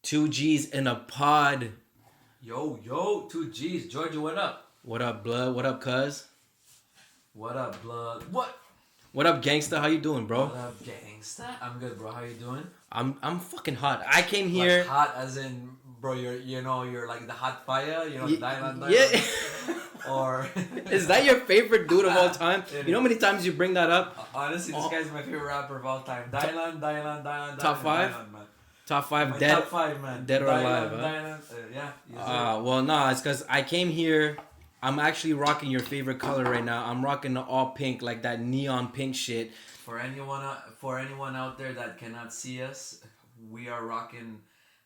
Two G's in a pod. Yo, 2Gs. Georgia, what up? What up, blood? What up, cuz? What up, blood? What? What up, gangsta? How you doing, bro? What up, gangsta? I'm good, bro. How you doing? I'm fucking hot. I came here. Like hot as in, bro, you're like the hot fire, Dylan. Yeah. Or Is that your favorite dude of all time? You know how many times you bring that up? Honestly, this guy's my favorite rapper of all time. Dylan. Top five? Dylan, man. Top five My dead. top five, man. Dead or alive, huh? Dylan. Yeah. Well, nah, it's because I came here. I'm actually rocking your favorite color right now. I'm rocking the all pink, like that neon pink shit. For anyone out there that cannot see us, we are rocking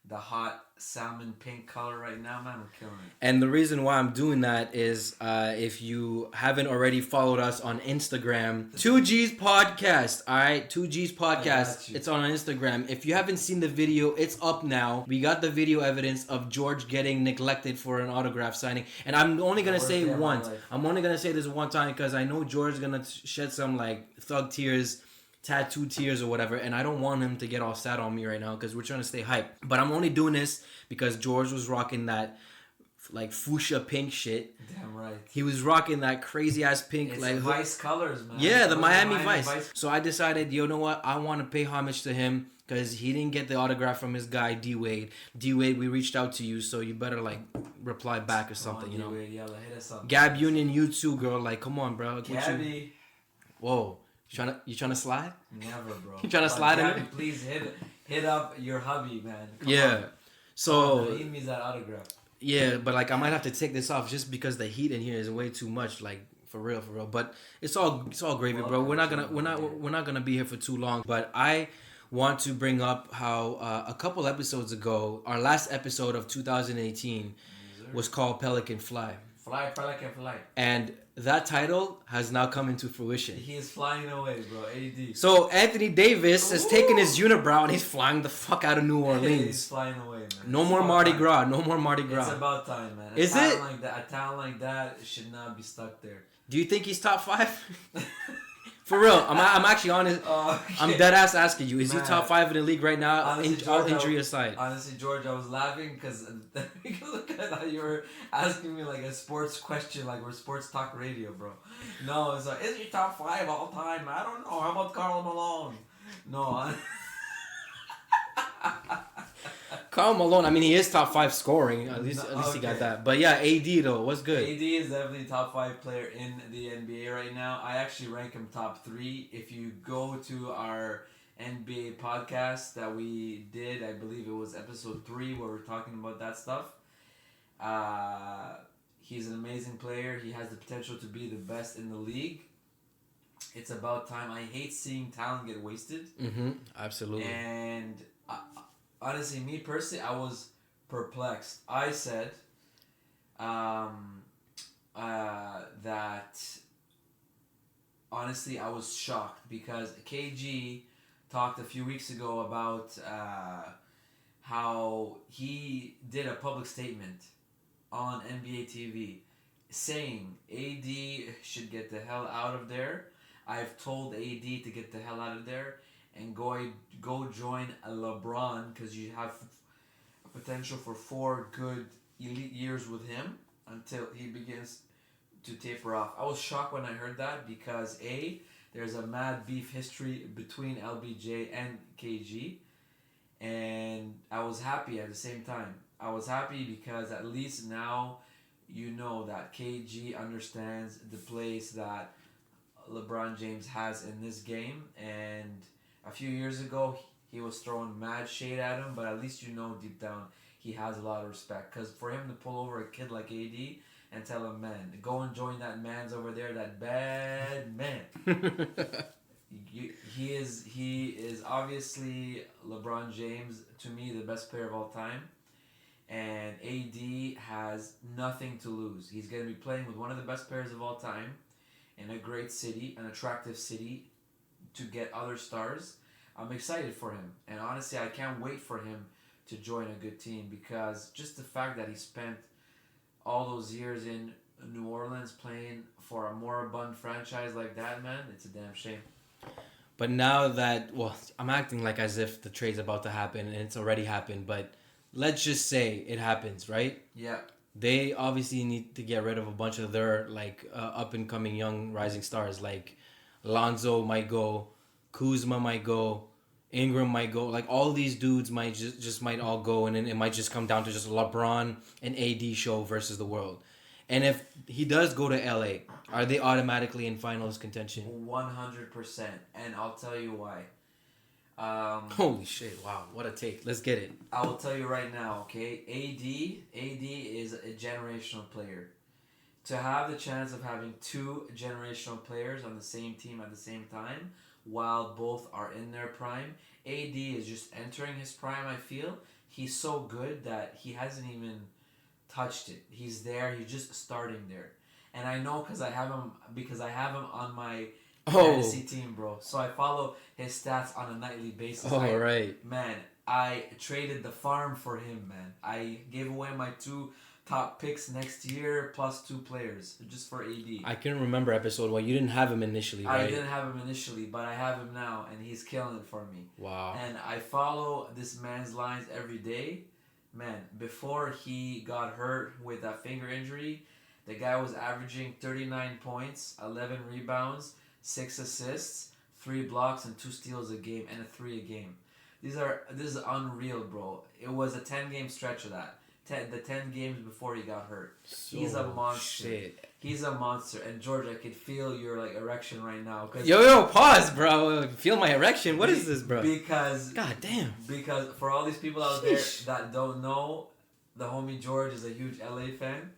the hot salmon pink color right now, man. We're killing it. And the reason why I'm doing that is if you haven't already followed us on Instagram, 2G's Podcast, all right? 2G's Podcast. It's on Instagram. If you haven't seen the video, it's up now. We got the video evidence of George getting neglected for an autograph signing. And I'm only going to say it once. I'm only going to say this one time because I know George's going to shed some like thug tears, tattoo tears or whatever, and I don't want him to get all sad on me right now because we're trying to stay hype. But I'm only doing this because George was rocking that like fuchsia pink shit. Damn right. He was rocking that crazy ass pink, it's like Vice colors, man. Yeah, the Miami Vice. So I decided, you know what? I want to pay homage to him because he didn't get the autograph from his guy D Wade. D Wade, we reached out to you, so you better like reply back or something, you know. D-Wade, yeah, hit us up. Gab Union, you too, girl. Like, come on, bro. Gabby. Whoa. You trying to slide? Never, bro. You trying to slide Gabby, in? Please hit up your hubby, man. Come on. So he needs that autograph. Yeah, but like I might have to take this off just because the heat in here is way too much. Like for real. But it's all gravy, bro. We're not gonna be here for too long. But I want to bring up how a couple episodes ago, our last episode of 2018 was called Pelican Fly. Pelican Fly. And that title has now come into fruition. He is flying away, bro. AD. So Anthony Davis has taken his unibrow and he's flying the fuck out of New Orleans. He's flying away, man. No more Mardi Gras. No more Mardi Gras. It's about time, man. Is it? A talent like that should not be stuck there. Do you think he's top 5? For real, I'm actually honest. Okay. I'm dead ass asking you. Is he top 5 in the league right now? Honestly, all injury aside. Honestly, George, I was laughing because I thought you were asking me like a sports question, like we're sports talk radio, bro. No, it's like, is he top 5 all time? I don't know. How about Karl Malone? No. Karl Malone, I mean, he is top 5 scoring. At least he got that. But yeah, AD though, what's good? AD is definitely top 5 player in the NBA right now. I actually rank him top 3. If you go to our NBA podcast that we did, I believe it was episode 3 where we're talking about that stuff. He's an amazing player. He has the potential to be the best in the league. It's about time. I hate seeing talent get wasted. Absolutely. And honestly, me personally, I was perplexed. I said that honestly, I was shocked because KG talked a few weeks ago about how he did a public statement on NBA TV saying AD should get the hell out of there. I've told AD to get the hell out of there and go join a LeBron because you have a potential for 4 good elite years with him until he begins to taper off. I was shocked when I heard that because there's a mad beef history between LBJ and KG, and I was happy at the same time. I was happy because at least now you know that KG understands the place that LeBron James has in this game, and a few years ago he was throwing mad shade at him, but at least you know deep down he has a lot of respect, because for him to pull over a kid like AD and tell him, man, go and join that man's over there, that bad man. He is obviously LeBron James, to me, the best player of all time. And AD has nothing to lose. He's going to be playing with one of the best players of all time in a great city, an attractive city to get other stars. I'm excited for him. And honestly, I can't wait for him to join a good team, because just the fact that he spent all those years in New Orleans playing for a moribund franchise like that, man, it's a damn shame. But now that, well, I'm acting like as if the trade's about to happen, and it's already happened, but let's just say it happens, right? Yeah. They obviously need to get rid of a bunch of their like up and coming young rising stars. Like Lonzo might go, Kuzma might go, Ingram might go. Like all these dudes might just might all go, and then it might just come down to just LeBron and AD show versus the world. And if he does go to LA, are they automatically in finals contention? 100%, and I'll tell you why. Holy shit! Wow, what a take. Let's get it. I will tell you right now, okay? AD is a generational player. To have the chance of having two generational players on the same team at the same time, while both are in their prime, AD is just entering his prime. I feel he's so good that he hasn't even touched it. He's there. He's just starting there, and I know because I have him on my fantasy team, bro. So I follow his stats on a nightly basis. Right. Man, I traded the farm for him, man. I gave away my 2 top picks next year plus 2 players just for AD. I can remember episode 1. You didn't have him initially, right? I didn't have him initially, but I have him now, and he's killing it for me. Wow. And I follow this man's lines every day. Man, before he got hurt with that finger injury, the guy was averaging 39 points, 11 rebounds, 6 assists, 3 blocks, and 2 steals a game, and a 3 a game. This is unreal, bro. It was a 10-game stretch of that. The 10 games before he got hurt. He's a monster. Shit. He's a monster. And George, I could feel your like erection right now. Yo, pause, bro. Feel my erection. What is this, bro? Because God damn. Because for all these people out there that don't know, the homie George is a huge LA fan.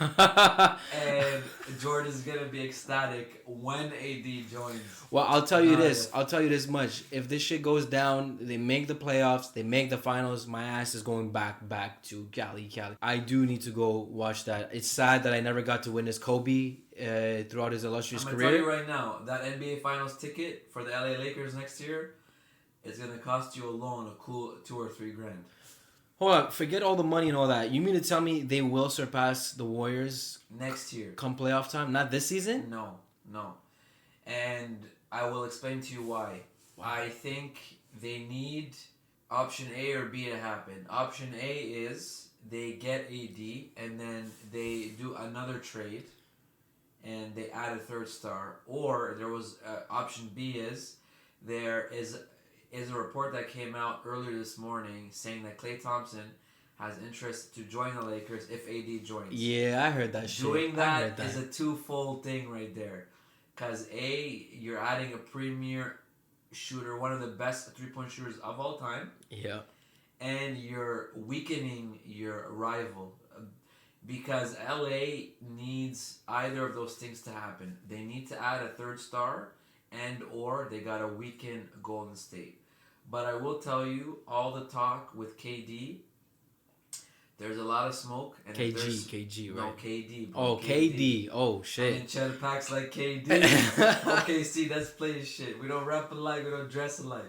And George is gonna be ecstatic when AD joins. Well, I'll tell you this. I'll tell you this much. If this shit goes down, they make the playoffs, they make the finals, my ass is going back to Cali. I do need to go watch that. It's sad that I never got to witness Kobe throughout his illustrious career. I'm gonna tell you right now, that NBA Finals ticket for the LA Lakers next year, it's gonna cost you alone a cool $2 or $3 grand. Hold on, forget all the money and all that. You mean to tell me they will surpass the Warriors next year come playoff time? Not this season? No. And I will explain to you why. I think they need option A or B to happen. Option A is they get AD and then they do another trade and they add a 3rd star. Or there was option B is there is a report that came out earlier this morning saying that Klay Thompson has interest to join the Lakers if AD joins. Yeah, I heard that shit. Doing that is a twofold thing right there. Because A, you're adding a premier shooter, one of the best 3-point shooters of all time. Yeah. And you're weakening your rival. Because LA needs either of those things to happen. They need to add a 3rd star and or they got to weaken Golden State. But I will tell you, all the talk with KD, there's a lot of smoke. And KG, right? No, KD. Bro. Oh, KD. Oh, shit. I mean, Chad packs like KD. Okay, see, that's play shit. We don't rap alike, we don't dress alike.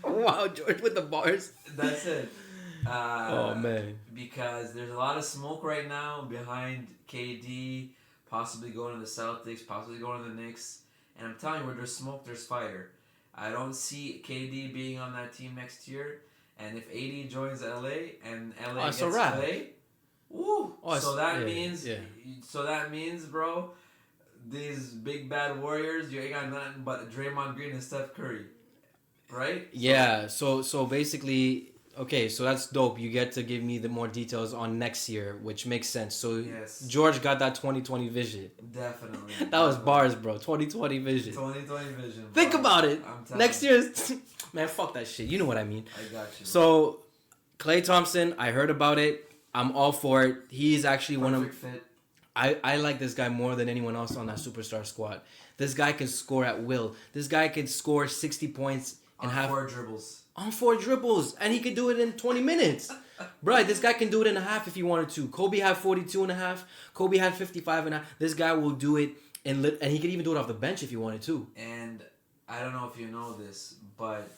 Wow, George with the bars. That's it. Oh, man. Because there's a lot of smoke right now behind KD, possibly going to the Celtics, possibly going to the Knicks. And I'm telling you, where there's smoke, there's fire. I don't see KD being on that team next year. And if AD joins LA and LA gets Clay, woo! So that means, bro, these big bad Warriors, you ain't got nothing but Draymond Green and Steph Curry, right? Yeah. So basically, okay. So that's dope. You get to give me the more details on next year, which makes sense. So yes. George got that 2020 vision. Definitely. That was bars, bro. 2020 vision. 2020 vision. Bro. Think about it. Next year's. Man, fuck that shit. You know what I mean. I got you. So, Klay Thompson, I heard about it. I'm all for it. He's actually Perfect fit. I like this guy more than anyone else on that superstar squad. This guy can score at will. This guy can score 60 points and have 4 dribbles. On 4 dribbles. And he could do it in 20 minutes. Bro, this guy can do it in a half if he wanted to. Kobe had 42 and a half. Kobe had 55 and a half. This guy will do it and he could even do it off the bench if he wanted to. And I don't know if you know this, but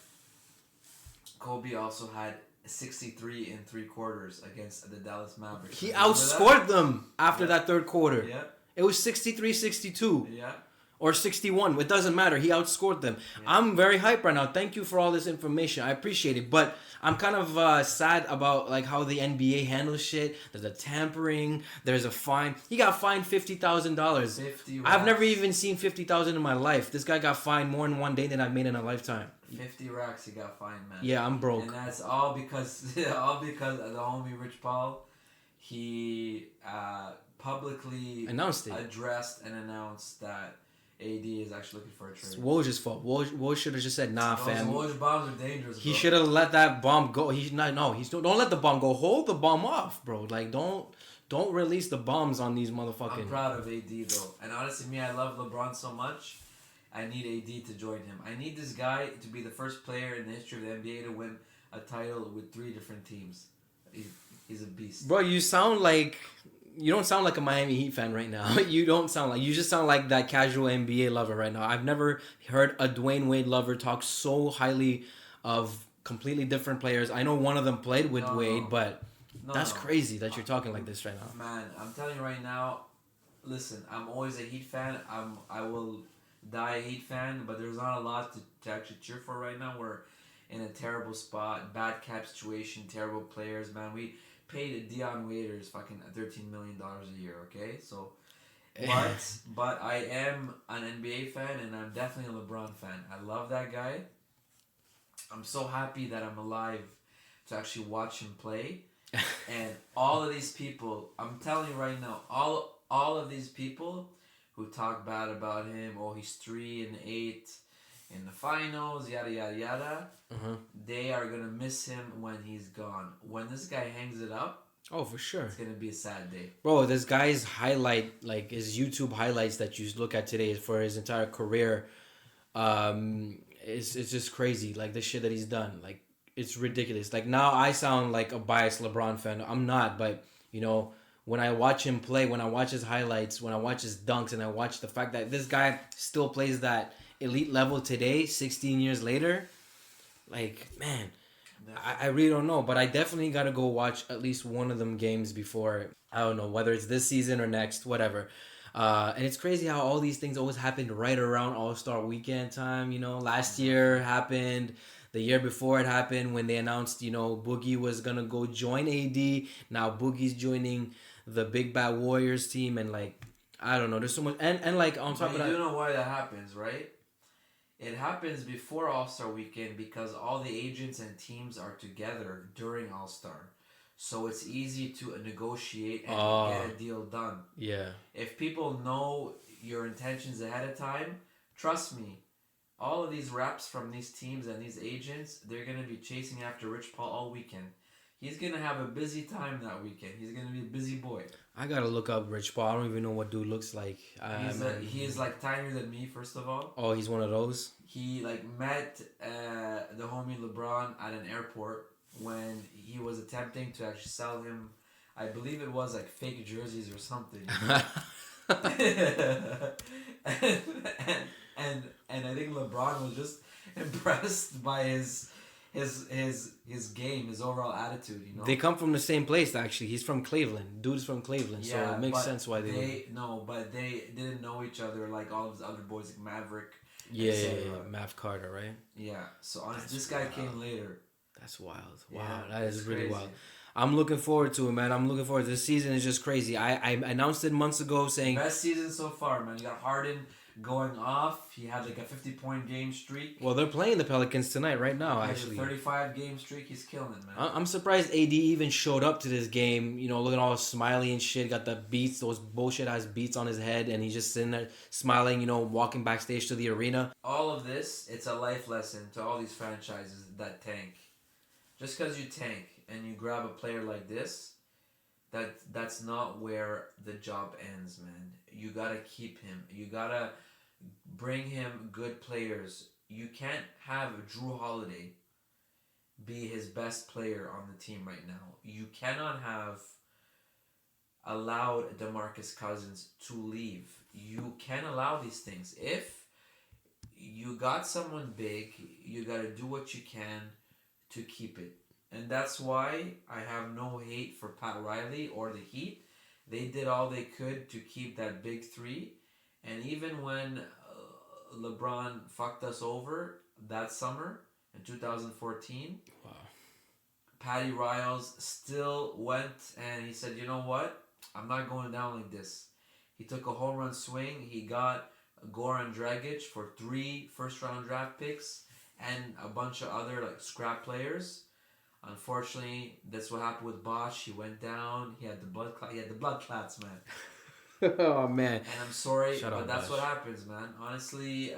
Kobe also had 63 in 3 quarters against the Dallas Mavericks. He outscored them after that 3rd quarter. Yeah. It was 63-62. Yeah. or 61. It doesn't matter. He outscored them. Yeah. I'm very hyped right now. Thank you for all this information. I appreciate it. But I'm kind of sad about like how the NBA handles shit. There's a tampering. There's a fine. He got fined $50,000. I've never even seen $50,000 in my life. This guy got fined more in one day than I've made in a lifetime. 50 racks he got fined, man. Yeah, I'm broke. And that's all because of the homie Rich Paul. He publicly addressed and announced that AD is actually looking for a trade. It's Woj's fault. Woj should have just said, "Nah, fam." Woj bombs are dangerous. He should have let that bomb go. Don't let the bomb go. Hold the bomb off, bro. Like don't release the bombs on these motherfucking. I'm proud of AD though, and honestly, I love LeBron so much. I need AD to join him. I need this guy to be the first player in the history of the NBA to win a title with 3 different teams. He's a beast. Bro, you don't sound like a Miami Heat fan right now. You just sound like that casual NBA lover right now. I've never heard a Dwayne Wade lover talk so highly of completely different players. I know one of them played with Wade, but that's crazy that you're talking like this right now. Man, I'm telling you right now, listen, I'm always a Heat fan. I will die a Heat fan, but there's not a lot to actually cheer for right now. We're in a terrible spot, bad cap situation, terrible players, man. We paid Dion Waiters fucking $13 million a year, okay? So, but I am an NBA fan, and I'm definitely a LeBron fan. I love that guy. I'm so happy that I'm alive to actually watch him play. And all of these people, I'm telling you right now, all of these people who talk bad about him, he's 3-8 in the finals, yada yada yada. They are gonna miss him when he's gone. When this guy hangs it up, for sure, it's gonna be a sad day. Bro, this guy's highlight, like his YouTube highlights that you look at today for his entire career, it's just crazy. Like the shit that he's done, like it's ridiculous. Like now I sound like a biased LeBron fan. I'm not, but when I watch him play, when I watch his highlights, when I watch his dunks, and I watch the fact that this guy still plays that elite level today, 16 years later, like, man, I really don't know. But I definitely got to go watch at least one of them games before, I don't know, whether it's this season or next, whatever. And it's crazy how all these things always happened right around All-Star Weekend time, Last year happened. The year before it happened when they announced, Boogie was going to go join AD. Now Boogie's joining the Big Bad Warriors team, and like I don't know, there's so much, and like on top of that, you know why that happens, right? It happens before All-Star Weekend because all the agents and teams are together during All-Star, so it's easy to negotiate and get a deal done. Yeah. If people know your intentions ahead of time, trust me, all of these reps from these teams and these agents, they're gonna be chasing after Rich Paul all weekend. He's going to have a busy time that weekend. He's going to be a busy boy. I got to look up Rich Paul. I don't even know what dude looks like. He is like tinier than me, first of all. Oh, he's one of those? He like met the homie LeBron at an airport when he was attempting to actually sell him, I believe it was like fake jerseys or something. and I think LeBron was just impressed by his game, his overall attitude, They come from the same place, actually. He's from Cleveland. Dude's from Cleveland, so it makes sense why they didn't know each other like all of his other boys, like Maverick. Yeah, Mav Carter, right? Yeah. So honestly, this guy came later. That's wild. Wow, that is really wild. I'm looking forward to it, man. I'm looking forward to this season. Is just crazy. I announced it months ago saying best season so far, man. You got Harden going off. He had like a 50-point game streak. Well, they're playing the Pelicans tonight, right now, actually. A 35-game streak. He's killing it, man. I'm surprised AD even showed up to this game, looking all smiley and shit. Got the beats, those bullshit-ass beats on his head, and he's just sitting there smiling, walking backstage to the arena. All of this, it's a life lesson to all these franchises that tank. Just because you tank and you grab a player like this, that's not where the job ends, man. You gotta keep him. You gotta bring him good players. You can't have Drew Holiday be his best player on the team right now. You cannot have allowed DeMarcus Cousins to leave. You can't allow these things. If you got someone big, you gotta do what you can to keep it. And that's why I have no hate for Pat Riley or the Heat. They did all they could to keep that big three. And even when LeBron fucked us over that summer in 2014. Wow. Patty Riles still went and he said, you know what? I'm not going down like this. He took a home run swing. He got Goran Dragic for 3 first-round draft picks and a bunch of other like scrap players. Unfortunately, that's what happened with Bosch. He went down. He had the blood clots, man. Oh man. And I'm sorry, Shut but up, that's Bosch. what happens, man. Honestly,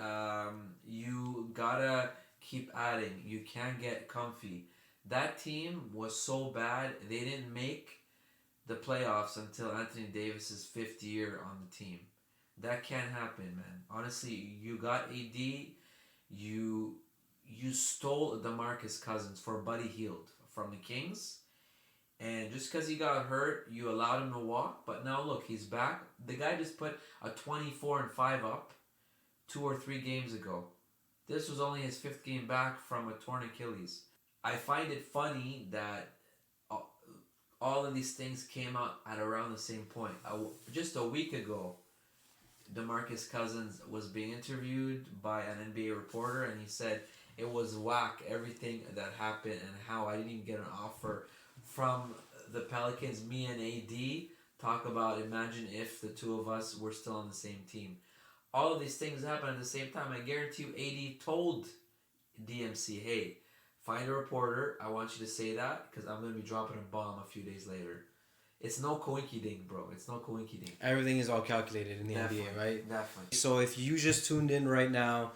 you gotta keep adding. You can't get comfy. That team was so bad, they didn't make the playoffs until Anthony Davis's 5th year on the team. That can't happen, man. Honestly, you got AD, you stole DeMarcus Cousins for Buddy Hield from the Kings, and just because he got hurt, you allowed him to walk. But now look, he's back. The guy just put a 24-5 up 2 or 3 games ago. This was only his 5th game back from a torn Achilles. I find it funny that all of these things came out at around the same point. Just a week ago, DeMarcus Cousins was being interviewed by an NBA reporter, and he said it was whack, everything that happened, and how I didn't even get an offer from the Pelicans. Me and AD talk about, imagine if the two of us were still on the same team. All of these things happen at the same time. I guarantee you AD told DMC, hey, find a reporter. I want you to say that because I'm going to be dropping a bomb a few days later. It's no coinky-ding, bro. It's no coinky-ding. Everything is all calculated in the NBA, right? Definitely. So if you just tuned in right now,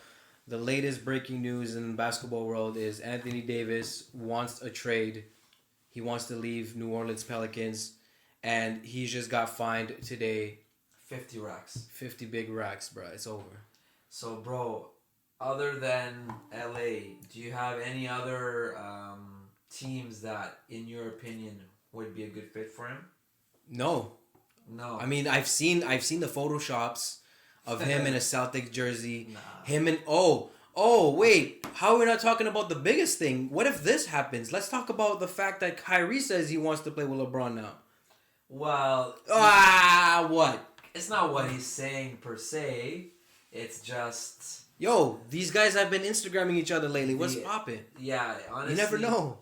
the latest breaking news in the basketball world is Anthony Davis wants a trade. He wants to leave New Orleans Pelicans, and he just got fined today. 50 racks. 50 big racks, bro. It's over. So, bro, other than LA, do you have any other teams that, in your opinion, would be a good fit for him? No. I mean, I've seen the photoshops of him in a Celtics jersey. Nah. Him and wait, how are we not talking about the biggest thing? What if this happens? Let's talk about the fact that Kyrie says he wants to play with LeBron now. Well, what? It's not what he's saying per se. It's just, yo, these guys have been Instagramming each other lately. What's poppin'? Yeah, honestly. You never know.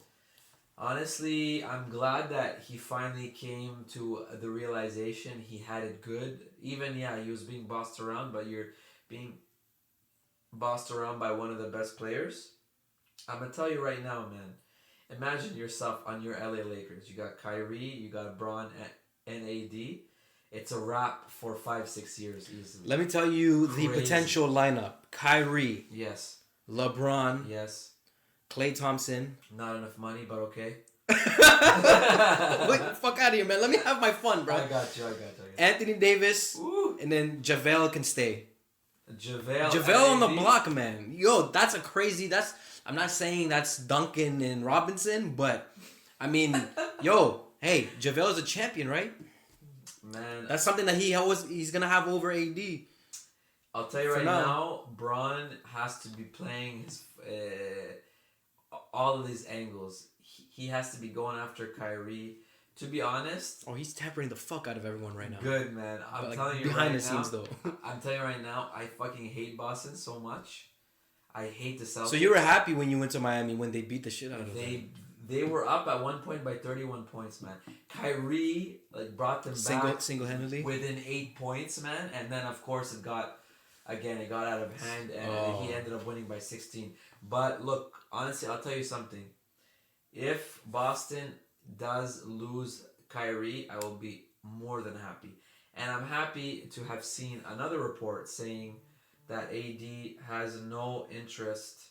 Honestly, I'm glad that he finally came to the realization he had it good. Even, he was being bossed around, but you're being bossed around by one of the best players. I'm going to tell you right now, man. Imagine yourself on your LA Lakers. You got Kyrie, you got Bron and AD. It's a wrap for 5-6 years easily. Let me tell you the potential lineup. Kyrie. Yes. LeBron. Yes. Klay Thompson. Not enough money, but okay. Wait, fuck out of here, man. Let me have my fun, bro. I got you. Anthony Davis. Ooh. And then JaVale can stay. JaVale on the block, man. Yo, that's a crazy... I'm not saying that's Duncan and Robinson, but I mean, yo, hey, JaVale's a champion, right? Man, that's something that he's gonna have over AD. I'll tell you right now, Bron has to be playing his all of these angles. He has to be going after Kyrie. To be honest, he's tappering the fuck out of everyone right now. Good, man. I'm telling you behind right the scenes though. I'm telling you right now, I fucking hate Boston so much. I hate the Celtics. So you were happy when you went to Miami when they beat the shit out of them. They were up at one point by 31 points, man. Kyrie brought them back single-handedly within 8 points, man. And then of course it got out of hand, and he ended up winning by 16. But look, honestly, I'll tell you something. If Boston does lose Kyrie, I will be more than happy. And I'm happy to have seen another report saying that AD has no interest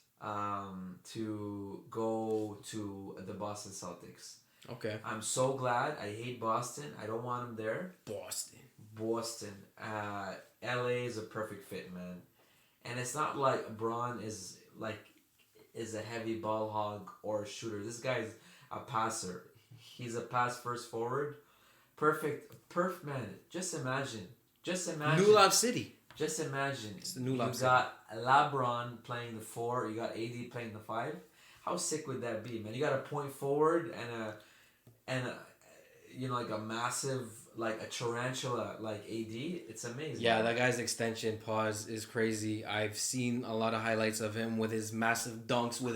to go to the Boston Celtics. Okay. I'm so glad. I hate Boston. I don't want him there. Boston. LA is a perfect fit, man. And it's not like Bron is a heavy ball hog or a shooter. This guy's a passer. He's a pass first forward. Perfect, man. Just imagine. New Lob City. Just imagine. It's the new Lob City. You got LeBron playing the 4. You got AD playing the 5. How sick would that be, man? You got a point forward and a a massive like a tarantula like AD, it's amazing. Yeah, that guy's extension pause is crazy. I've seen a lot of highlights of him with his massive dunks, with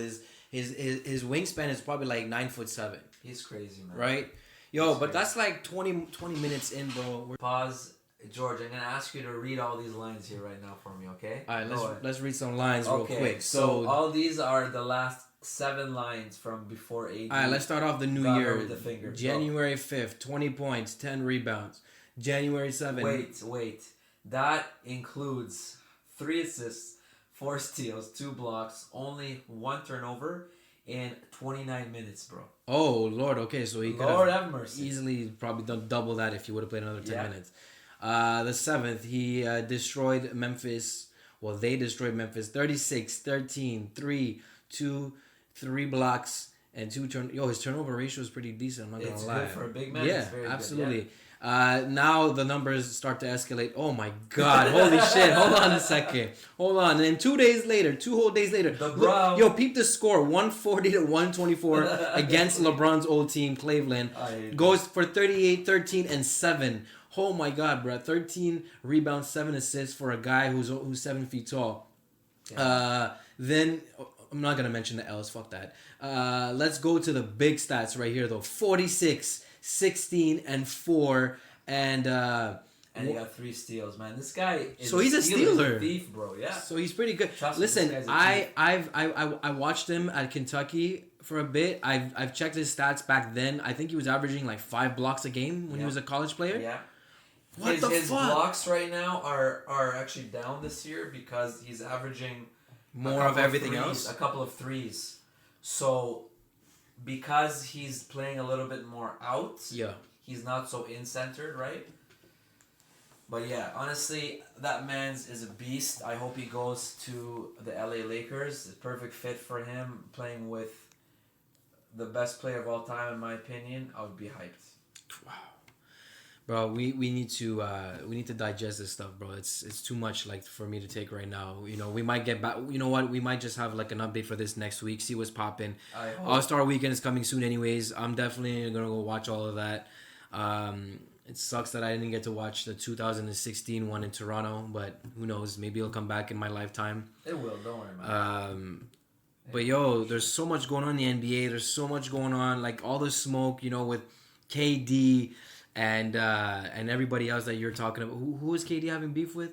his wingspan is probably like 9'7". He's crazy, man. Right? Yo, but that's like 20 minutes in, bro. Pause. George, I'm gonna ask you to read all these lines here right now for me, okay? All right, let's read some lines real quick. So all these are the last 7 lines from before AD. All right, let's start off the new year. With the finger. January 5th, 20 points, 10 rebounds. January 7th. Wait. That includes 3 assists, 4 steals, 2 blocks, only 1 turnover in 29 minutes, bro. Oh, Lord. Okay, so he could have mercy. Easily probably done double that if he would have played another 10 minutes. The 7th, he destroyed Memphis. Well, they destroyed Memphis. 36, 13, 3, 2, 3 blocks, and 2 his turnover ratio is pretty decent. I'm not going to lie. It's good for a big man. Yeah, it's very absolutely. Good, now the numbers start to escalate. Oh my God! Holy shit! Hold on a second. Hold on. And then 2 days later, 2 whole days later, look, peep the score: 140 to 124 against LeBron's old team, Cleveland. Goes for 38, 13, and 7. Oh my God, bro! 13 rebounds, 7 assists for a guy who's 7 feet tall. Yeah. Then I'm not gonna mention the L's. Fuck that. Let's go to the big stats right here though. 46. 16 and 4 and he got 3 steals, man. This guy is he's a stealer. Thief, bro. Yeah. So he's pretty good. Trust Listen, me, I watched him at Kentucky for a bit. I've checked his stats back then. I think he was averaging like 5 blocks a game when he was a college player. Yeah. His blocks right now are actually down this year because he's averaging more of everything else. A couple of threes. So because he's playing a little bit more out, he's not so in-centered, right? But yeah, honestly, that man's is a beast. I hope he goes to the LA Lakers. It's a perfect fit for him, playing with the best player of all time, in my opinion. I would be hyped. Wow. Bro, we need to digest this stuff, bro. It's too much like for me to take right now. You know, we might get back. You know what? We might just have like an update for this next week. See what's popping. All-Star Weekend is coming soon, anyways. I'm definitely gonna go watch all of that. It sucks that I didn't get to watch the 2016 one in Toronto, but who knows? Maybe it'll come back in my lifetime. It will. Don't worry about it. But yo, there's so much going on in the NBA. There's so much going on, like all the smoke, you know, with KD. And everybody else that you're talking about. Who is KD having beef with?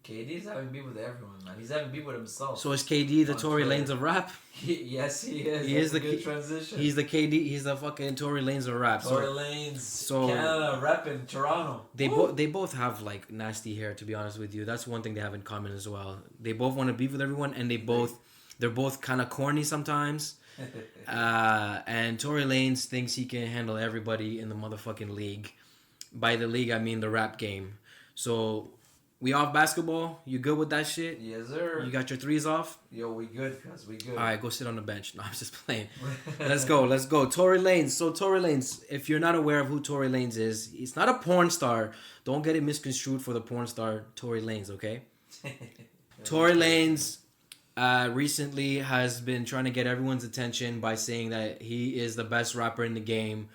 KD's having beef with everyone, man. He's having beef with himself. So is KD the Tory Lanez of rap? Yes, he is. He is the good transition. He's the KD. He's the fucking Tory Lanez of rap. Tory Lanez. Canada repping Toronto. They both have like nasty hair. To be honest with you, that's one thing they have in common as well. They both want to beef with everyone, and they're both kind of corny sometimes. And Tory Lanez thinks he can handle everybody in the motherfucking league. By the league, I mean the rap game. So, we off basketball? You good with that shit? Yes, sir. You got your threes off? Yo, we good, cuz we good. All right, go sit on the bench. No, I'm just playing. Let's go. Tory Lanez. So, Tory Lanez, if you're not aware of who Tory Lanez is, he's not a porn star. Don't get it misconstrued for the porn star Tory Lanez, okay? Tory Lanez recently has been trying to get everyone's attention by saying that he is the best rapper in the game.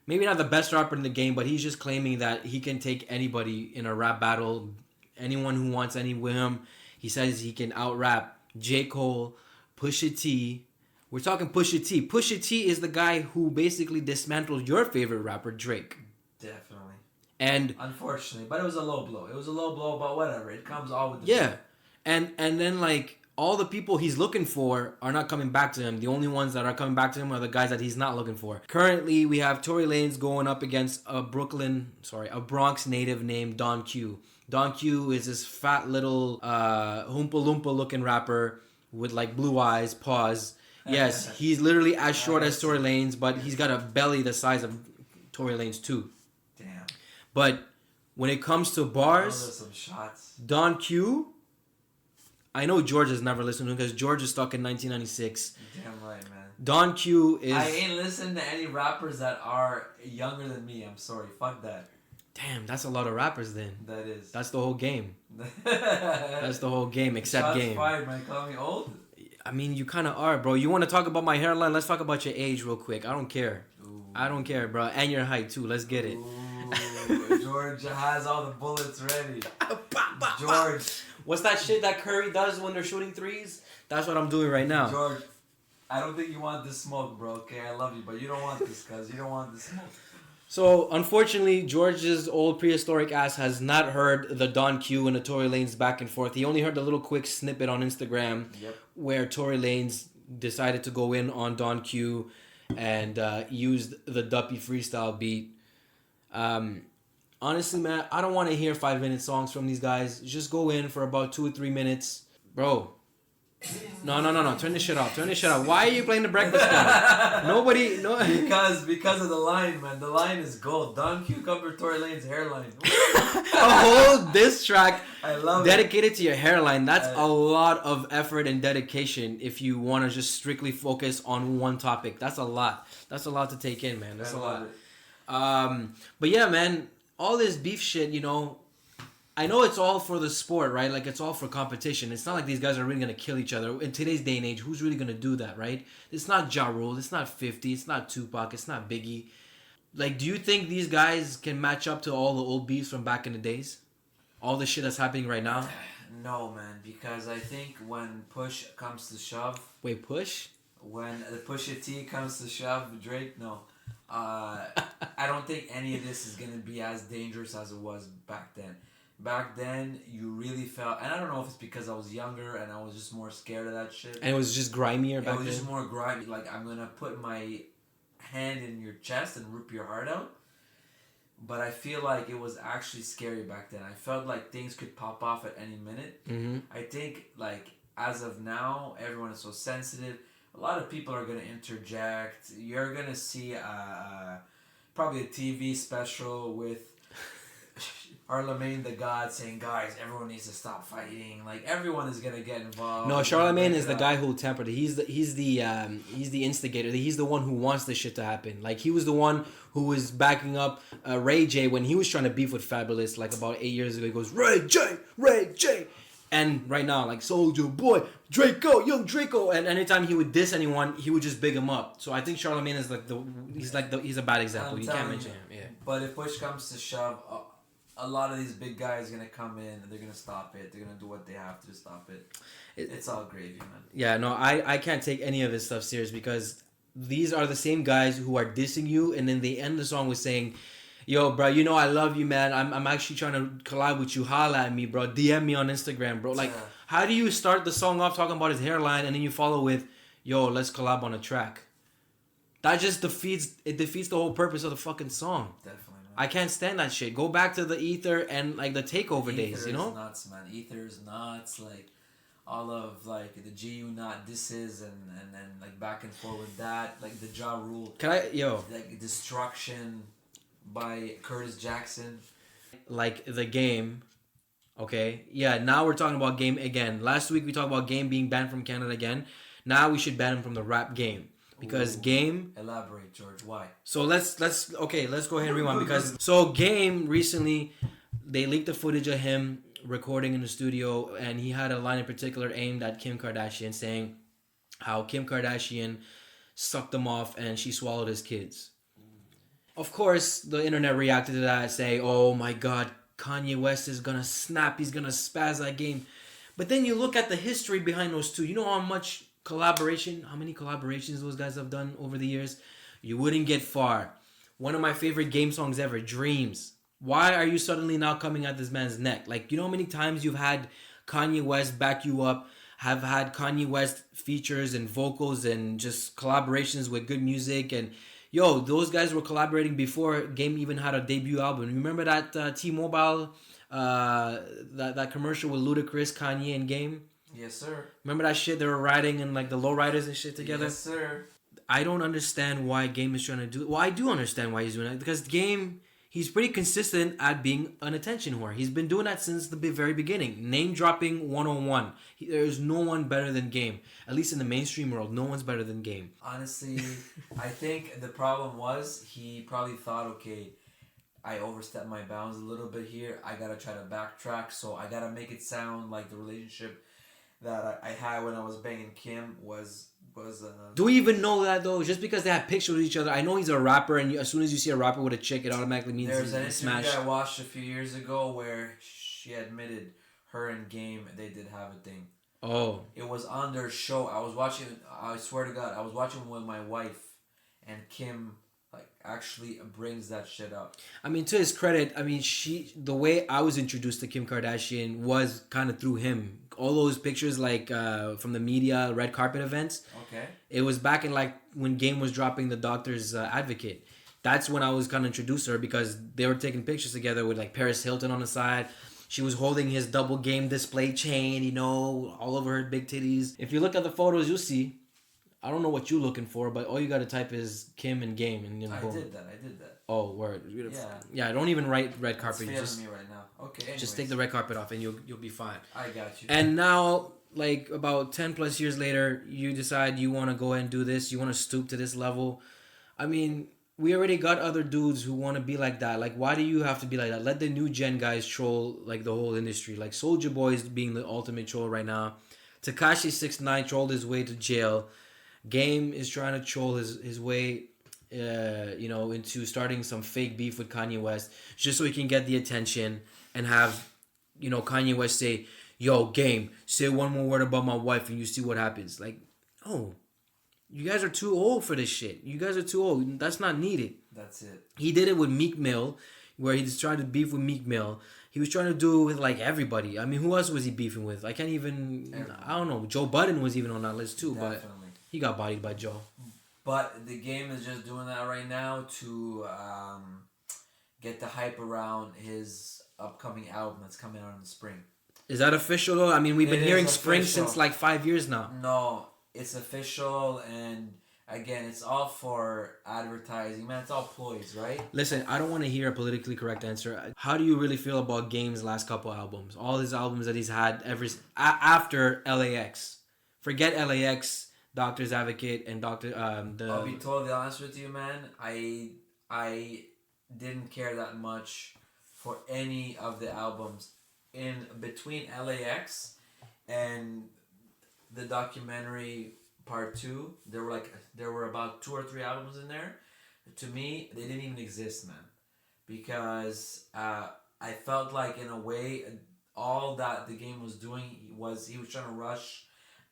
Maybe not the best rapper in the game, but he's just claiming that he can take anybody in a rap battle. Anyone who wants any with him. He says he can out-rap J. Cole, Pusha T. We're talking Pusha T. Pusha T is the guy who basically dismantled your favorite rapper, Drake. Definitely. And unfortunately, but it was a low blow. But whatever. It comes all with the yeah. And then like all the people he's looking for are not coming back to him. The only ones that are coming back to him are the guys that he's not looking for. Currently, we have Tory Lanez going up against a Bronx native named Don Q. Don Q is this fat little Oompa Loompa looking rapper with like blue eyes, paws. Yes, he's literally as short as Tory Lanez, but he's got a belly the size of Tory Lanez too. Damn. But when it comes to bars, some shots. Don Q, I know George has never listened to him because George is stuck in 1996. Damn right, man. Don Q is... I ain't listening to any rappers that are younger than me. I'm sorry. Fuck that. Damn, that's a lot of rappers then. That is. That's the whole game. That's the whole game, except shots game. Fired, man. Call me old? I mean, you kind of are, bro. You want to talk about my hairline? Let's talk about your age real quick. I don't care. Ooh. I don't care, bro. And your height, too. Let's get it. George has all the bullets ready. George. What's that shit that Curry does when they're shooting threes? That's what I'm doing right now. George, I don't think you want this smoke, bro. Okay, I love you, but you don't want this, cuz you don't want this smoke. So, unfortunately, George's old prehistoric ass has not heard the Don Q and the Tory Lanez back and forth. He only heard the little quick snippet on Instagram where Tory Lanez decided to go in on Don Q and used the Duppy freestyle beat. Honestly, man, I don't want to hear 5-minute songs from these guys. Just go in for about 2 or 3 minutes. Bro. No. Turn this shit off. Why are you playing the Breakfast Club? Nobody. Because of the line, man. The line is gold. Don Cucumber Tory Lane's hairline. A whole diss track I love dedicated to your hairline. That's a lot of effort and dedication if you want to just strictly focus on one topic. That's a lot. That's a lot to take in, man. That's a lot. But yeah, man, all this beef shit, you know, I know it's all for the sport, right? Like, it's all for competition. It's not like these guys are really going to kill each other. In today's day and age, who's really going to do that, right? It's not Ja Rule. It's not 50. It's not Tupac. It's not Biggie. Like, do you think these guys can match up to all the old beefs from back in the days? All the shit that's happening right now? No, man, because I think when push comes to shove... Wait, push? When the Pusha T comes to shove, Drake, no. I don't think any of this is going to be as dangerous as it was back then. Back then, you really felt... And I don't know if it's because I was younger and I was just more scared of that shit. And it was just grimier back then? It was just more grimy. Like, I'm going to put my hand in your chest and rip your heart out. But I feel like it was actually scary back then. I felt like things could pop off at any minute. Mm-hmm. I think, like, as of now, everyone is so sensitive. A lot of people are going to interject. You're going to see probably a TV special with Charlemagne the God saying, guys, everyone needs to stop fighting. Like, everyone is going to get involved. No, Charlemagne is the guy who tempered it. He's the instigator. He's the one who wants this shit to happen. Like, he was the one who was backing up Ray J when he was trying to beef with Fabulous, like, about 8 years ago. He goes, Ray J! And right now, like, Soulja Boy, Draco, young Draco. And anytime he would diss anyone, he would just big him up. So I think Charlemagne is he's a bad example. You can't mention him. Yeah. But if push comes to shove, a lot of these big guys are going to come in and they're going to stop it. They're going to do what they have to stop it. It's all gravy, man. Yeah, no, I can't take any of this stuff serious because these are the same guys who are dissing you, and then they end the song with saying, yo, bro, you know I love you, man. I'm actually trying to collab with you. Holla at me, bro. DM me on Instagram, bro. Like, how do you start the song off talking about his hairline and then you follow with, yo, let's collab on a track? That just defeats the whole purpose of the fucking song. Definitely. I can't stand that shit. Go back to the Ether and, like, the Takeover days, you know? Ether is nuts, man. Ether is nuts. Like, all of, like, the GU not disses and like, back and forth with that. Like, the Ja Rule. Like, Destruction by Curtis Jackson. Like, the Game. Okay? Yeah, now we're talking about Game again. Last week we talked about Game being banned from Canada again. Now we should ban him from the rap game. Because Game... Elaborate, George. Why? So let's go ahead and rewind. Because so Game recently, they leaked the footage of him recording in the studio, and he had a line in particular aimed at Kim Kardashian, saying how Kim Kardashian sucked him off and she swallowed his kids. Of course, the internet reacted to that, saying, "Oh my God, Kanye West is gonna snap. He's gonna spaz that Game." But then you look at the history behind those two. You know how many collaborations those guys have done over the years? You wouldn't get far. One of my favorite Game songs ever, Dreams. Why are you suddenly now coming at this man's neck? Like, you know how many times you've had Kanye West back you up, have had Kanye West features and vocals and just collaborations with good music, and yo, those guys were collaborating before Game even had a debut album. Remember that T-Mobile, that commercial with Ludacris, Kanye, and Game? Yes, sir. Remember that shit? They were riding in, like, the lowriders and shit together? Yes, sir. I don't understand why Game is trying to do it. Well, I do understand why he's doing it. Because Game, he's pretty consistent at being an attention whore. He's been doing that since the very beginning. Name dropping 101. There's no one better than Game. At least in the mainstream world, no one's better than Game. Honestly, I think the problem was he probably thought, okay, I overstepped my bounds a little bit here. I got to try to backtrack. So I got to make it sound like the relationship that I had when I was banging Kim was Do we even know that though? Just because they have pictures with each other, I know he's a rapper, and as soon as you see a rapper with a chick, it automatically means there's an he's interview smashed. I watched a few years ago where she admitted her and Game they did have a thing. Oh. It was on their show. I was watching. I swear to God, I was watching with my wife, and Kim like actually brings that shit up. I mean, to his credit, I mean, the way I was introduced to Kim Kardashian was kind of through him. All those pictures, like from the media, red carpet events. Okay. It was back in like when Game was dropping the Doctor's Advocate. That's when I was kind of introduced to her because they were taking pictures together with like Paris Hilton on the side. She was holding his double game display chain, you know, all over her big titties. If you look at the photos, you'll see. I don't know what you're looking for, but all you gotta type is Kim and Game, and boom. I did that. Oh, word. Yeah. Yeah. Don't even write red carpet. It's You just me right now. Okay. Anyways. just take the red carpet off, and you'll be fine. I got you. And now, like about 10 plus years later, you decide you want to go ahead and do this. You want to stoop to this level. I mean, we already got other dudes who want to be like that. Like, why do you have to be like that? Let the new gen guys troll like the whole industry. Like Soulja Boy is being the ultimate troll right now. Tekashi 6ix9ine trolled his way to jail. Game is trying to troll his way, into starting some fake beef with Kanye West just so he can get the attention and have, Kanye West say, "Yo, Game, say one more word about my wife and you see what happens." Like, oh, you guys are too old for this shit. You guys are too old. That's not needed. That's it. He did it with Meek Mill, where he just tried to beef with Meek Mill. He was trying to do it with like everybody. I mean, who else was he beefing with? I can't even. Everybody. I don't know. Joe Budden was even on that list too, Definitely. But he got bodied by Joe. But the Game is just doing that right now to get the hype around his upcoming album that's coming out in the spring. Is that official though? I mean, we've been hearing spring since like 5 years now. No, it's official, and again, it's all for advertising. Man, it's all ploys, right? Listen, I don't want to hear a politically correct answer. How do you really feel about Game's last couple albums? All his albums that he's had after LAX. Forget LAX, Doctor's Advocate, and I'll be totally honest with you, man. I didn't care that much for any of the albums. In between LAX and the documentary part 2, there were about 2 or 3 albums in there. To me, they didn't even exist, man, because I felt like in a way all that the Game was doing was he was trying to rush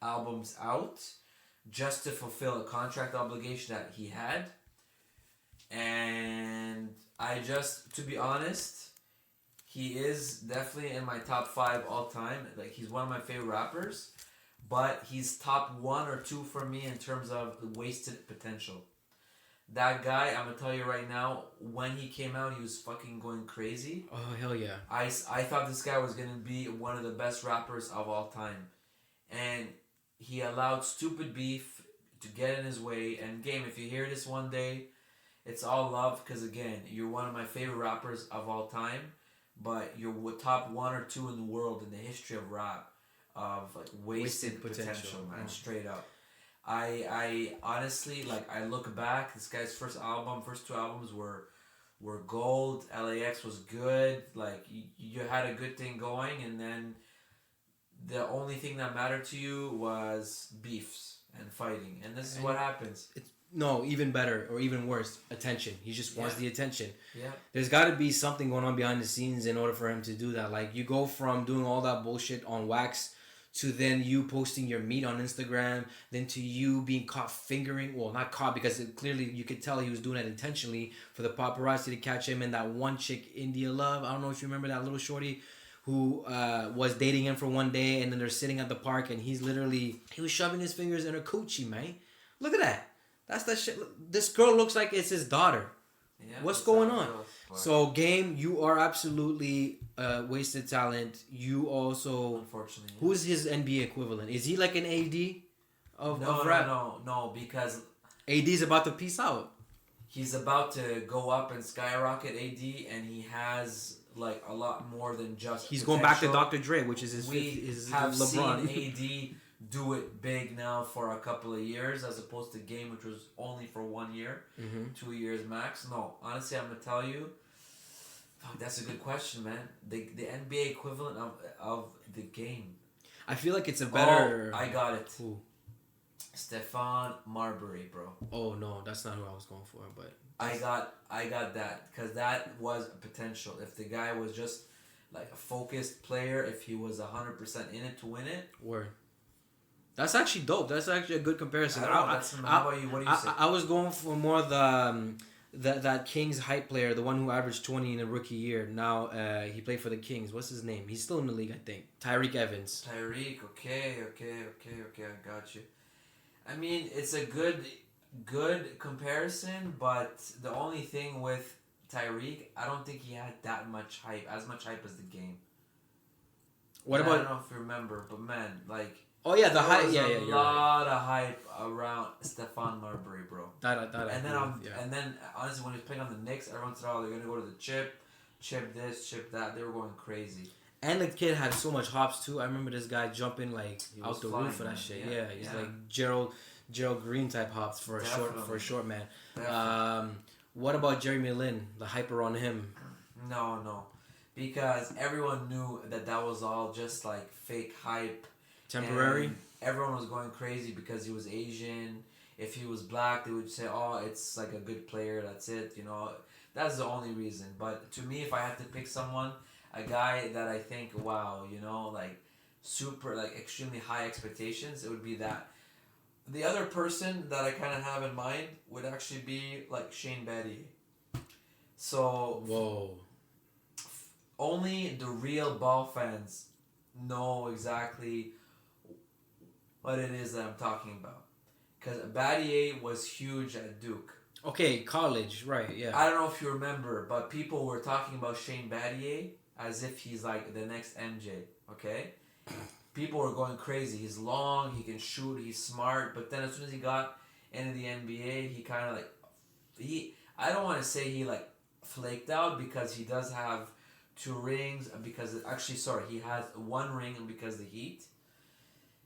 albums out just to fulfill a contract obligation that he had. And to be honest, he is definitely in my top 5 all time. Like, he's one of my favorite rappers, but he's top 1 or 2 for me in terms of wasted potential. That guy, I'm gonna tell you right now, when he came out, he was fucking going crazy. Oh, hell yeah. I thought this guy was gonna be one of the best rappers of all time. And he allowed stupid beef to get in his way. And Game, if you hear this one day, it's all love, because again, you're one of my favorite rappers of all time, but you're top 1 or 2 in the world in the history of rap of like wasted potential, man. Straight up. I honestly, like, I look back, this guy's first 2 albums were gold. LAX was good. Like, you had a good thing going, and then the only thing that mattered to you was beefs and fighting, and this is what happens. No, even better or even worse, attention. He just wants the attention. Yeah. There's got to be something going on behind the scenes in order for him to do that. Like, you go from doing all that bullshit on wax to then you posting your meat on Instagram, then to you being caught fingering. Well, not caught, because clearly you could tell he was doing it intentionally for the paparazzi to catch him. And that one chick, India Love, I don't know if you remember that little shorty who was dating him for one day, and then they're sitting at the park and he was shoving his fingers in her coochie, man. Look at that. That's that shit. This girl looks like it's his daughter. Yeah, what's going on? So, Game, you are absolutely wasted talent. You also... Unfortunately. Yeah. Who's his NBA equivalent? Is he like an AD of rap? No, because... AD's about to peace out. He's about to go up and skyrocket AD, and he has like a lot more than just He's potential. Going back to Dr. Dre, which is his have LeBron. seen AD do it big now for a couple of years, as opposed to Game, which was only for 1 year, 2 years max. No, honestly, I'm gonna tell you, that's a good question, man. The NBA equivalent of the Game. I feel like it's a better. Oh, I got it. Who? Stefan Marbury, bro. Oh no, that's not who I was going for. But I got that because that was a potential. If the guy was just like a focused player, if he was 100% in it to win it. Word. That's actually dope. That's actually a good comparison. How about you? What do you say? I was going for more that Kings hype player, the one who averaged 20 in a rookie year. Now he played for the Kings. What's his name? He's still in the league, I think. Tyreek Evans. Tyreek, okay, I got you. I mean, it's a good comparison, but the only thing with Tyreek, I don't think he had that much hype, as much hype as the game. What about? I don't know if you remember, but man, like. Oh yeah, the hype. Yeah, a lot of hype around Stefan Marbury, bro. And then honestly, when he was playing on the Knicks, everyone said, "Oh, they're gonna go to the chip this, chip that." They were going crazy. And the kid had so much hops too. I remember this guy jumping like out the roof for that shit. Yeah, he's like Gerald Green type hops for a short man. What about Jeremy Lin? The hype around him? No, because everyone knew that was all just like fake hype. Temporary. And everyone was going crazy because he was Asian. If he was black, they would say, "Oh, it's like a good player. That's it." You know, that's the only reason. But to me, if I had to pick someone, a guy that I think, wow, you know, like super, like extremely high expectations, it would be that. The other person that I kind of have in mind would actually be like Shane Battier. So, whoa. Only the real ball fans know exactly what it is that I'm talking about. Because Battier was huge at Duke. Okay, college, right, yeah. I don't know if you remember, but people were talking about Shane Battier as if he's like the next MJ, okay? People were going crazy. He's long, he can shoot, he's smart, but then as soon as he got into the NBA, he kind of like... I don't want to say he like flaked out because he does have 2 rings, because... Actually, sorry, he has 1 ring because of the Heat.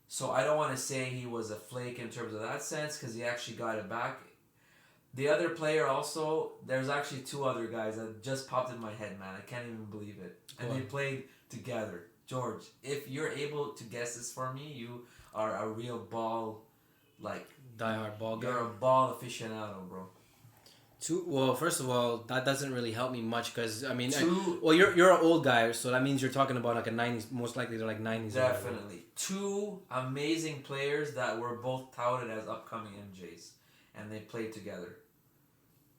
So I don't want to say he was a flake in terms of that sense because he actually got it back. The other player also, there's actually 2 other guys that just popped in my head, man. I can't even believe it. And they played together. George, if you're able to guess this for me, you are a real ball, like... diehard ball guy. You're a ball aficionado, bro. Well, first of all, that doesn't really help me much because, I mean... you're an old guy, so that means you're talking about like a 90s, most likely they're like 90s. Definitely. 2 amazing players that were both touted as upcoming MJs, and they played together.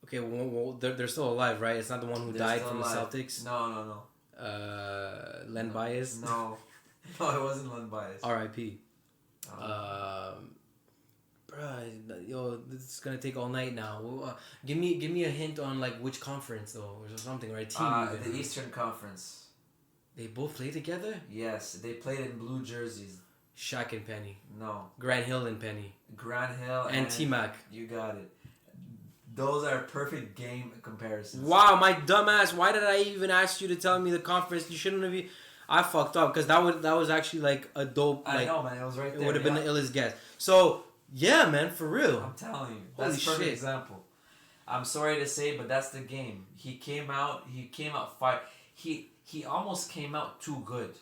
Okay, well they're still alive, right? It's not the one who died from alive. The Celtics? No. Len Bias? No, it wasn't Len Bias. R.I.P. Bruh, yo, this is gonna take all night now. Give me a hint on like which conference though, or something, right? Team. The Eastern Conference. They both play together? Yes, they played in blue jerseys. Shaq and Penny. No. Grant Hill and Penny. Grant Hill and T-Mac. You got it. Those are perfect game comparisons. Wow, my dumbass! Why did I even ask you to tell me the conference? You shouldn't have. I fucked up because that was actually like a dope. Like, I know, man. It was right there. It would have been the illest guess. So yeah, man, for real. I'm telling you, that's a perfect example. I'm sorry to say, but that's the game. He came out fire. He almost came out too good.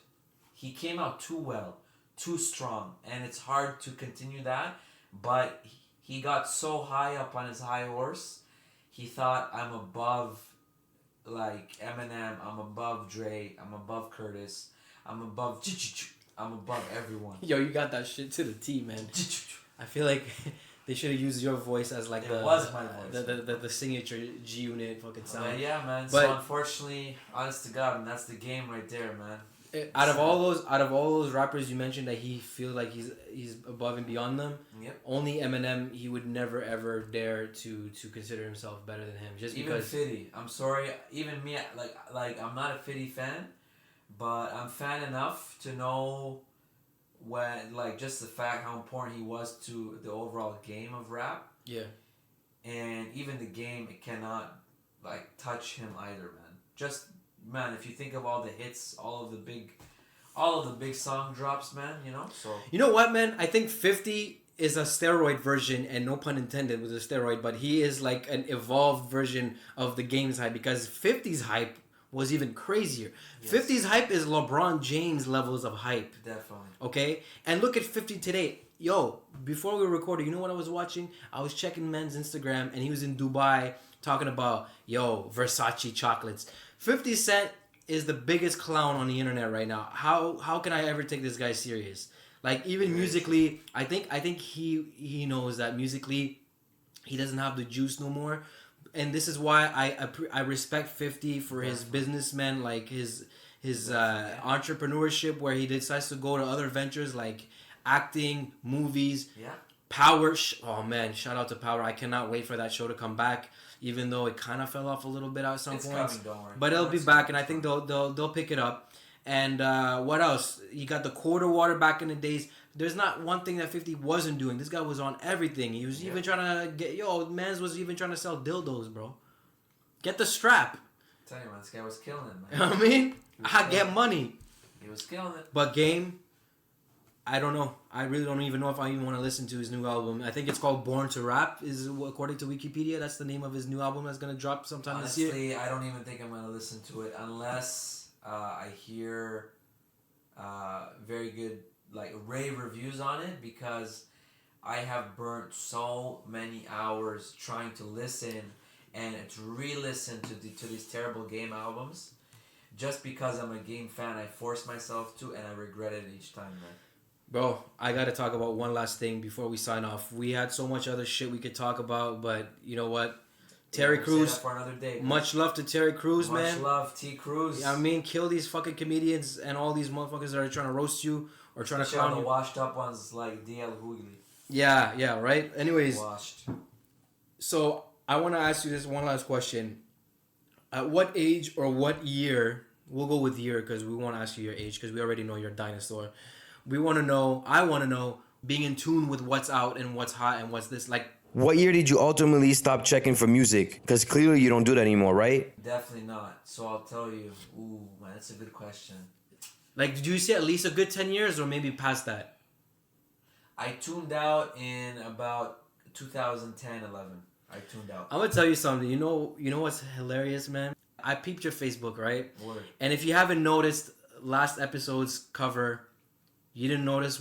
He came out too well, too strong, and it's hard to continue that. But he got so high up on his high horse, he thought, I'm above like Eminem, I'm above Dre, I'm above Curtis, I'm above everyone. Yo, you got that shit to the T, man. I feel like they should have used your voice as like the signature G Unit fucking sound. Yeah, man. But, so unfortunately, honest to God, and that's the game right there, man. Out of all those rappers you mentioned that he feels like he's above and beyond them. Yep. Only Eminem, he would never ever dare to consider himself better than him. Just even because. Fiddy, I'm sorry. Even me, like I'm not a Fiddy fan, but I'm fan enough to know when just the fact how important he was to the overall game of rap. Yeah. And even the game, it cannot touch him either, man. Just. Man, if you think of all the hits, all of the big song drops, man, so... You know what, man? I think 50 is a steroid version, and no pun intended with a steroid, but he is like an evolved version of the game's hype, because 50's hype was even crazier. Yes. 50's hype is LeBron James levels of hype. Definitely. Okay? And look at 50 today. Yo, before we were recording, you know what I was watching? I was checking Men's Instagram, and he was in Dubai talking about, yo, Versace chocolates. 50 Cent is the biggest clown on the internet right now. How can I ever take this guy serious? Like, even musically, I think he knows that musically he doesn't have the juice no more. And this is why I respect 50 for his businessman, like his entrepreneurship, where he decides to go to other ventures like acting, movies, Power. Oh man, shout out to Power. I cannot wait for that show to come back, even though it kind of fell off a little bit at some points. Coming, don't worry. But it'll be back, and I think they'll pick it up. And what else? He got the quarter water back in the days. There's not one thing that 50 wasn't doing. This guy was on everything. He was even trying to get... Mans was even trying to sell dildos, bro. Get the strap. I'm telling you, man, this guy was killing it, man. You know what I mean? I get money. He was killing it. But Game, I don't know. I really don't even know if I even want to listen to his new album. I think it's called Born to Rap, is according to Wikipedia. That's the name of his new album that's going to drop sometime this year. Honestly, I don't even think I'm going to listen to it unless I hear very good rave reviews on it, because I have burnt so many hours trying to listen and to re-listen to these terrible Game albums. Just because I'm a Game fan, I force myself to, and I regret it each time, man. Bro, I got to talk about one last thing before we sign off. We had so much other shit we could talk about, but you know what? Terry Crews. For another day, much love to Terry Crews, man. Much love, T. Crews. I mean, kill these fucking comedians and all these motherfuckers that are trying to roast you or trying to clown the you. washed up ones like DL Hughley. Yeah, right? Anyways. Washed. So, I want to ask you this one last question. At what age or what year, we'll go with year because we won't ask you your age because we already know you're a dinosaur. I want to know, being in tune with what's out and what's hot and what's this, like... What year did you ultimately stop checking for music? Because clearly you don't do that anymore, right? Definitely not. So I'll tell you. Ooh, man, that's a good question. Like, did you see at least a good 10 years or maybe past that? I tuned out in about 2010, 11. I tuned out. I'm going to tell you something. You know what's hilarious, man? I peeped your Facebook, right? Word. And if you haven't noticed last episode's cover, you didn't notice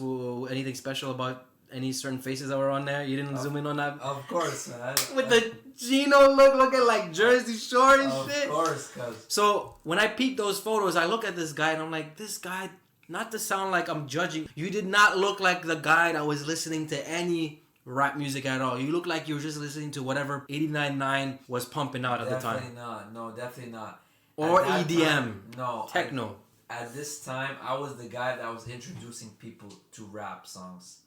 anything special about any certain faces that were on there? You didn't zoom in on that? Of course, man. With the Gino look, looking like Jersey Shore and shit. Of course, cuz. So, when I peep those photos, I look at this guy and I'm like, this guy, not to sound like I'm judging, you did not look like the guy that was listening to any rap music at all. You look like you were just listening to whatever 89.9 was pumping out at the time. Definitely not. No, definitely not. Or EDM. Time, no. Techno. At this time, I was the guy that was introducing people to rap songs.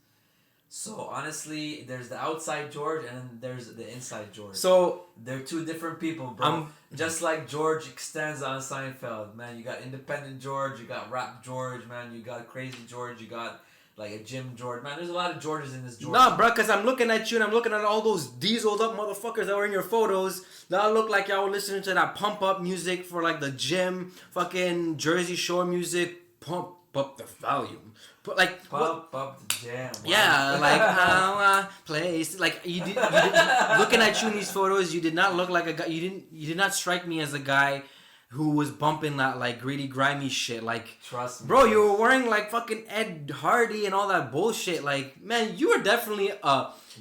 So honestly, there's the outside George and there's the inside George. So they're two different people, bro. Just like George Costanza on Seinfeld, man. You got independent George, you got rap George, man. You got crazy George, you got like a Jim George, man. There's a lot of Georges in this George. Nah, bro, because I'm looking at you and I'm looking at all those dieseled up motherfuckers that were in your photos. That look like y'all were listening to that pump up music for like the gym, fucking Jersey Shore music. Pump up the volume. But like pump up the jam. Wow. Yeah, like our place. Like you did, looking at you in these photos, you did not look like a guy. You did not strike me as a guy who was bumping that like gritty, grimy shit. Like, trust me, bro, you were wearing like fucking Ed Hardy and all that bullshit. Like, man, you were definitely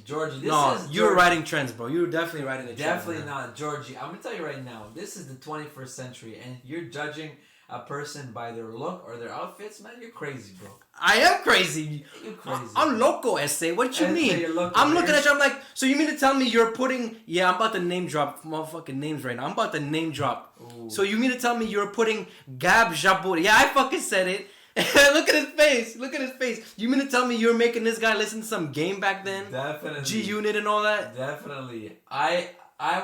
Georgie. You were riding trends, bro. You were definitely riding the trends. Definitely not, Georgie. I'm gonna tell you right now. This is the 21st century, and you're judging a person by their look or their outfits, man. You're crazy, bro. I am crazy. You're crazy. I'm loco, Essay. What you mean? I'm looking at you. I'm like, so you mean to tell me you're putting? Yeah, I'm about to name drop motherfucking names right now. I'm about to name drop. Ooh. So you mean to tell me you're putting Gab Jabbour? Yeah, I fucking said it. Look at his face. Look at his face. You mean to tell me you're making this guy listen to some Game back then? Definitely. G-Unit and all that? Definitely. I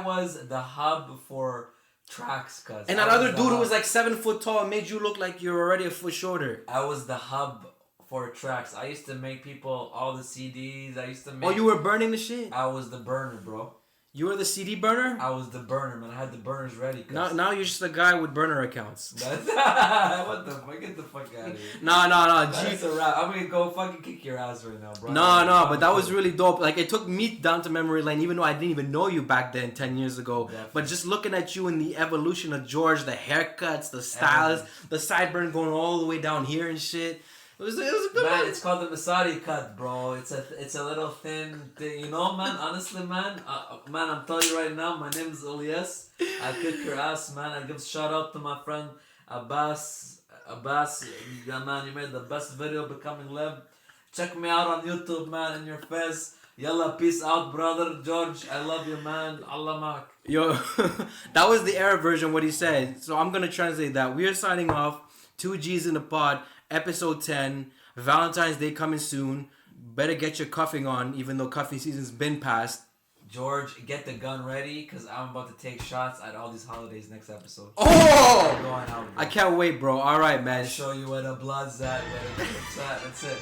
was the hub for tracks, cuz. And that other dude who was like 7 foot tall made you look like you're already a foot shorter. I was the hub for tracks. I used to make people all the CDs. I used to make... Oh, you were burning the shit? I was the burner, bro. You were the CD burner? I was the burner, man. I had the burners ready. Now you're just a guy with burner accounts. What the fuck? Get the fuck out of here. No. That's a wrap. I'm gonna go fucking kick your ass right now, bro. No, but that was really dope. Like, it took me down to memory lane, even though I didn't even know you back then, 10 years ago. Definitely. But just looking at you in the evolution of George, the haircuts, the styles, the sideburn going all the way down here and shit. It was a good man, one. it's called the Masari cut, bro. It's a little thin thing, you know, man. Honestly, man, I'm telling you right now, my name is Elias. I kick your ass, man. I give a shout out to my friend Abbas, yeah, man, you made the best video, Becoming Lib. Check me out on YouTube, man. In your face. Yalla, peace out, brother. George, I love you, man. Allah mak. Yo, that was the Arab version, what he said. So I'm going to translate that. We are signing off. 2Gs in the pod. Episode 10, Valentine's Day coming soon. Better get your cuffing on, even though cuffing season's been past. George, get the gun ready, because I'm about to take shots at all these holidays next episode. Oh! Going out, bro. I can't wait, bro. All right, man. Show you where the blood's at, where the blood's at. That's it.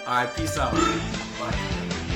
All right, peace out. Bye.